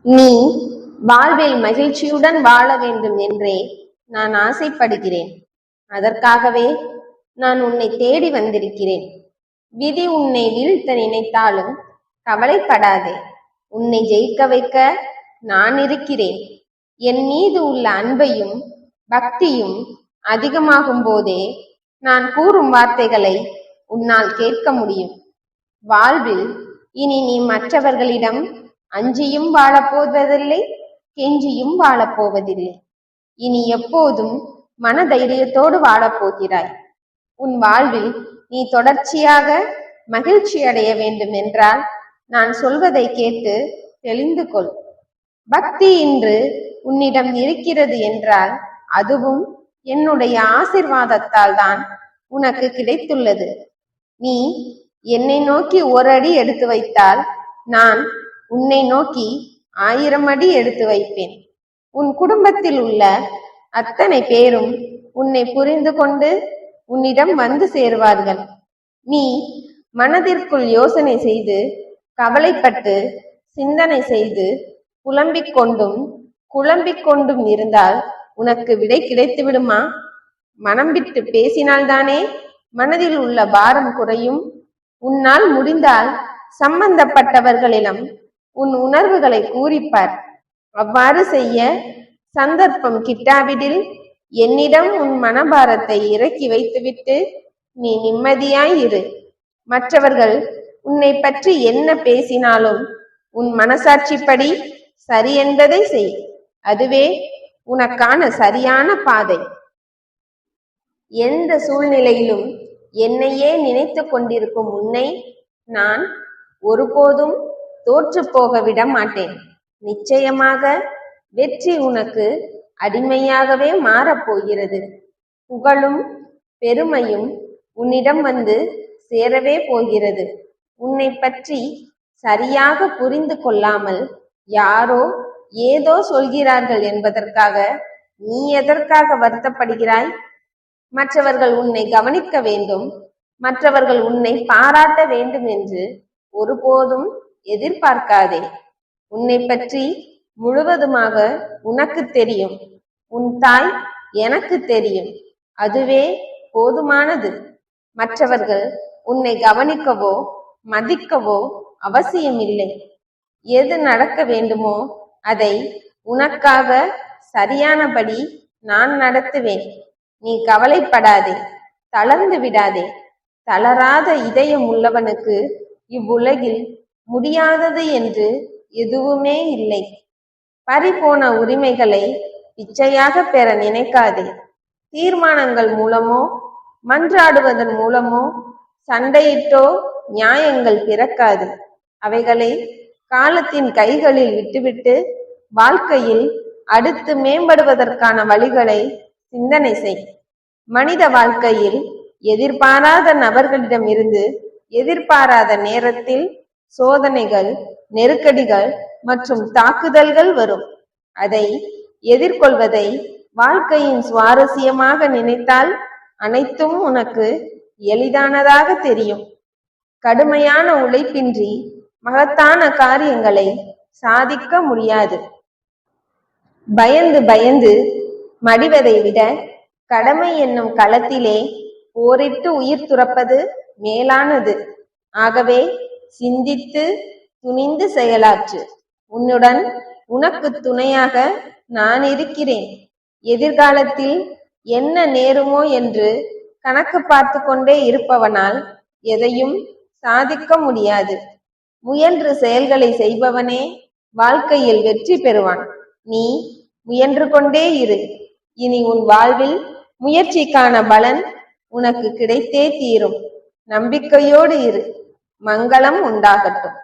நீ வாழ்வில் மகிழ்ச்சியுடன் வாழ வேண்டும் என்றே நான் ஆசைப்படுகிறேன். அதற்காகவே நான் உன்னை தேடி வந்திருக்கிறேன். விதி உன்னை வீழ்த்த நினைத்தாலும் கவலைப்படாதே. உன்னை ஜெயிக்க வைக்க நான் இருக்கிறேன். என் மீது உள்ள அன்பையும் பக்தியும் அதிகமாகும் போதே நான் கூறும் வார்த்தைகளை உன்னால் கேட்க முடியும். வாழ்வில் இனி நீ மற்றவர்களிடம் அஞ்சியும் வாழப்போவதில்லை, கெஞ்சியும் வாழப்போவதில்லை. இனி எப்போதும் மனதைரியத்தோடு வாழப்போகிறாய். உன் வாழ்வில் நீ தொடர்ச்சியாக மகிழ்ச்சி அடைய வேண்டும் என்றால் நான் சொல்வதை கேட்டு தெளிந்து கொள். பக்தி இன்று உன்னிடம் இருக்கிறது என்றால் அதுவும் என்னுடைய ஆசிர்வாதத்தால் தான் உனக்கு கிடைத்துள்ளது. நீ என்னை நோக்கி ஒரு அடி எடுத்து வைத்தால் நான் உன்னை நோக்கி 1000 அடி எடுத்து வைப்பேன். உன் குடும்பத்தில் உள்ள அத்தனை பேரும் உன்னை புரிந்து கொண்டு உன்னிடம் வந்து சேருவார்கள். நீ மனதிற்குள் யோசனை செய்து கவலைப்பட்டு சிந்தனை செய்து புலம்பிக் கொண்டும் குழம்பிக் கொண்டும் இருந்தால் உனக்கு விடை கிடைத்து விடுமா? மனம் விட்டு பேசினால்தானே மனதில் உள்ள பாரம் குறையும். உன்னால் முடிந்தால் சம்பந்தப்பட்டவர்களிடம் உன் உணர்வுகளை கூறிப்பார். அவ்வாறு செய்ய சந்தர்ப்பம் கிட்டாவிடில் என்னிடம் உன் மனபாரத்தை இறக்கி வைத்துவிட்டு நீ நிம்மதியாயிரு. மற்றவர்கள் உன்னை பற்றி என்ன பேசினாலும் உன் மனசாட்சிப்படி சரி என்பதை செய். அதுவே உனக்கான சரியான பாதை. எந்த சூழ்நிலையிலும் என்னையே நினைத்து கொண்டிருக்கும் உன்னை நான் ஒருபோதும் தோற்று போக விட மாட்டேன். நிச்சயமாக வெற்றி உனக்கு அடிமையாகவே மாறப்போகிறது. புகழும் பெருமையும் உன்னிடம் வந்து சேரவே போகிறது. உன்னை பற்றி சரியாக புரிந்து கொள்ளாமல் யாரோ ஏதோ சொல்கிறார்கள் என்பதற்காக நீ எதற்காக வருத்தப்படுகிறாய்? மற்றவர்கள் உன்னை கவனிக்க வேண்டும், மற்றவர்கள் உன்னை பாராட்ட வேண்டும் என்று ஒருபோதும் எதிர்பார்க்காதே. உன்னை பற்றி முழுவதுமாக உனக்கு தெரியும். உன் தாய் எனக்கு தெரியும். அதுவே போதுமானது. மற்றவர்கள் உன்னை கவனிக்கவோ மதிக்கவோ அவசியமில்லை. எது நடக்க வேண்டுமோ அதை உனக்காக சரியானபடி நான் நடத்துவேன். நீ கவலைப்படாதே, தளர்ந்து விடாதே. தளராத இதயம் உள்ளவனுக்கு இவ்வுலகில் முடியாதது என்று எதுவுமே இல்லை. பறிபோன உரிமைகளை பிச்சையாக பெற நினைக்காதே. தீர்மானங்கள் மூலமோ மன்றாடுவதன் மூலமோ சண்டையிட்டோ நியாயங்கள் பிறக்காது. அவைகளை காலத்தின் கைகளில் விட்டுவிட்டு வாழ்க்கையில் அடுத்து மேம்படுவதற்கான வழிகளை சிந்தனை செய். மனித வாழ்க்கையில் எதிர்பாராத நபர்களிடம் இருந்து எதிர்பாராத நேரத்தில் சோதனைகள், நெருக்கடிகள் மற்றும் தாக்குதல்கள் வரும். அதை எதிர்கொள்வதை வாழ்க்கையின் சுவாரஸ்யமாக நினைத்தால் அனைத்தும் உனக்கு எளிதானதாக தெரியும். கடுமையான உழைப்பின்றி மகத்தான காரியங்களை சாதிக்க முடியாது. பயந்து பயந்து மடிவதை விட கடமை என்னும் களத்திலே போரிட்டு உயிர் துறப்பது மேலானது. ஆகவே சிந்தித்து துணிந்து செயலாற்று. உன்னுடன் உனக்கு துணையாக நான் இருக்கிறேன். எதிர்காலத்தில் என்ன நேருமோ என்று கணக்கு பார்த்து கொண்டே இருப்பவனால் எதையும் சாதிக்க முடியாது. முயன்று செயல்களை செய்பவனே வாழ்க்கையில் வெற்றி பெறுவான். நீ முயன்று கொண்டே இரு. இனி உன் வாழ்வில் முயற்சிக்கான பலன் உனக்கு கிடைத்தே தீரும். நம்பிக்கையோடு இரு. மங்களம் உண்டாகட்டும்.